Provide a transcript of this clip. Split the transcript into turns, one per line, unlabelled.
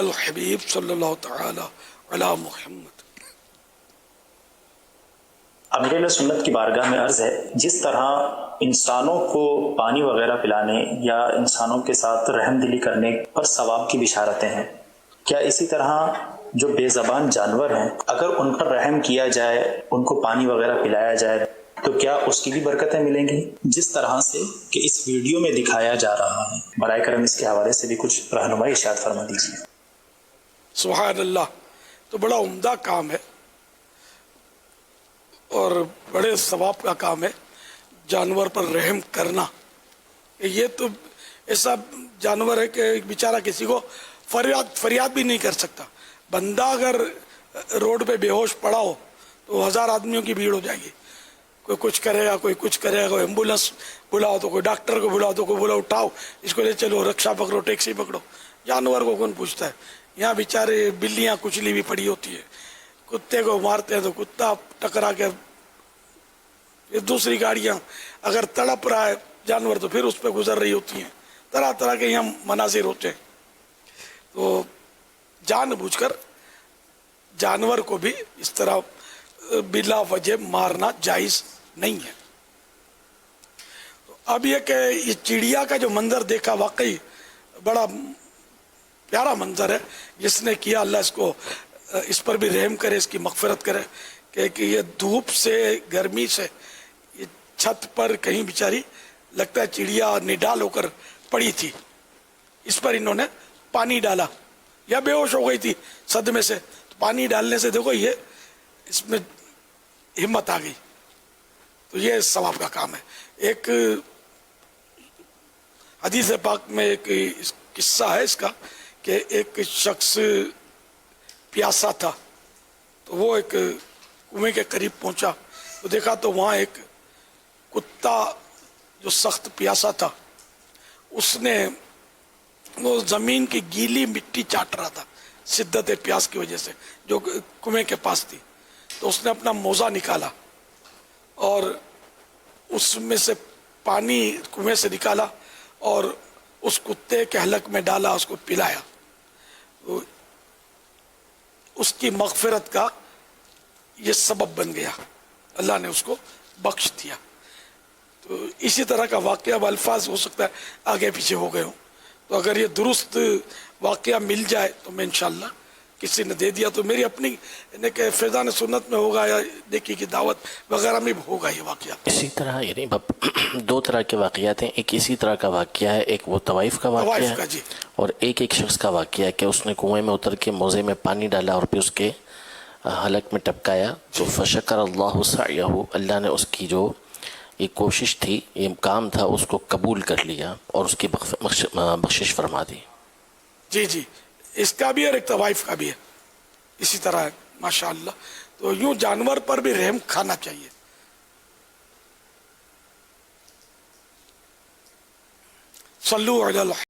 الحبیب صلی اللہ تعالی علی محمد۔
امیر اہل سنت کی بارگاہ میں عرض ہے، جس طرح انسانوں کو پانی وغیرہ پلانے یا انسانوں کے ساتھ رحم دلی کرنے پر ثواب کی بشارتیں ہیں، کیا اسی طرح جو بے زبان جانور ہیں اگر ان پر رحم کیا جائے، ان کو پانی وغیرہ پلایا جائے تو کیا اس کی بھی برکتیں ملیں گی جس طرح سے کہ اس ویڈیو میں دکھایا جا رہا ہے؟ برائے کرم اس کے حوالے سے بھی کچھ رہنمائی ارشاد فرما دیجیے۔
سبحان اللہ، تو بڑا عمدہ کام ہے اور بڑے ثواب کا کام ہے جانور پر رحم کرنا۔ یہ تو ایسا جانور ہے کہ ایک بیچارہ کسی کو فریاد بھی نہیں کر سکتا۔ بندہ اگر روڈ پہ بے ہوش پڑا ہو تو 1000 آدمیوں کی بھیڑ ہو جائے گی، کوئی کچھ کرے گا، کوئی کچھ کرے گا، کوئی ایمبولینس بلاؤ تو کوئی ڈاکٹر کو بلاؤ تو کوئی بولا اٹھاؤ اس کو لے چلو، رکشہ پکڑو، ٹیکسی پکڑو۔ جانور کو کون پوچھتا ہے؟ یہاں بیچارے بلیاں کچلی بھی پڑی ہوتی ہے، کتے کو مارتے ہیں تو کتا ٹکرا کے، دوسری گاڑیاں اگر تڑپ رہا ہے جانور تو پھر اس پہ گزر رہی ہوتی ہیں، طرح طرح کے یہاں مناظر ہوتے ہیں۔ تو جان بوجھ کر جانور کو بھی اس طرح بلا وجہ مارنا جائز نہیں ہے۔ اب یہ کہ یہ چڑیا کا جو منظر دیکھا واقعی بڑا پیارا منظر ہے، جس نے کیا اللہ اس کو اس پر بھی رحم کرے، اس کی مغفرت کرے کہ یہ دھوپ سے، گرمی سے یہ چھت پر کہیں بیچاری لگتا ہے چڑیا نڈال ہو کر پڑی تھی، اس پر انہوں نے پانی ڈالا یا بے ہوش ہو گئی تھی صدمے سے، تو پانی ڈالنے سے دیکھو یہ اس میں ہمت آ گئی، تو یہ ثواب کا کام ہے۔ ایک حدیث پاک میں ایک قصہ ہے اس کا کہ ایک شخص پیاسا تھا، تو وہ ایک کنویں کے قریب پہنچا تو دیکھا تو وہاں ایک کتا جو سخت پیاسا تھا، اس نے وہ زمین کی گیلی مٹی چاٹ رہا تھا شدت پیاس کی وجہ سے جو کنویں کے پاس تھی، تو اس نے اپنا موزہ نکالا اور اس میں سے پانی کنویں سے نکالا اور اس کتے کے حلق میں ڈالا، اس کو پلایا، تو اس کی مغفرت کا یہ سبب بن گیا، اللہ نے اس کو بخش دیا۔ تو اسی طرح کا واقعہ اب الفاظ ہو سکتا ہے آگے پیچھے ہو گئے ہوں، تو اگر یہ درست واقعہ مل جائے تو میں انشاءاللہ، کسی نے دے دیا تو میری اپنی کہ فیضان سنت میں ہوگا یا نیکی کی دعوت وغیرہ میں ہوگا یہ واقعہ۔
اسی طرح یعنی دو طرح کے واقعات ہیں، ایک اسی طرح کا واقعہ ہے، ایک وہ طوائف کا واقعہ ہے،
جی،
اور ایک شخص کا واقعہ ہے کہ اس نے کنویں میں اتر کے موزے میں پانی ڈالا اور پھر اس کے حلق میں ٹپکایا تو فشکر اللہ سعیہ، اللہ نے اس کی جو یہ کوشش تھی، یہ کام تھا، اس کو قبول کر لیا اور اس کی بخشش فرما دی۔
جی جی، اس کا بھی اور ایک طوائف کا بھی ہے، اسی طرح ہے ماشاءاللہ۔ تو یوں جانور پر بھی رحم کھانا چاہیے۔ صلو علی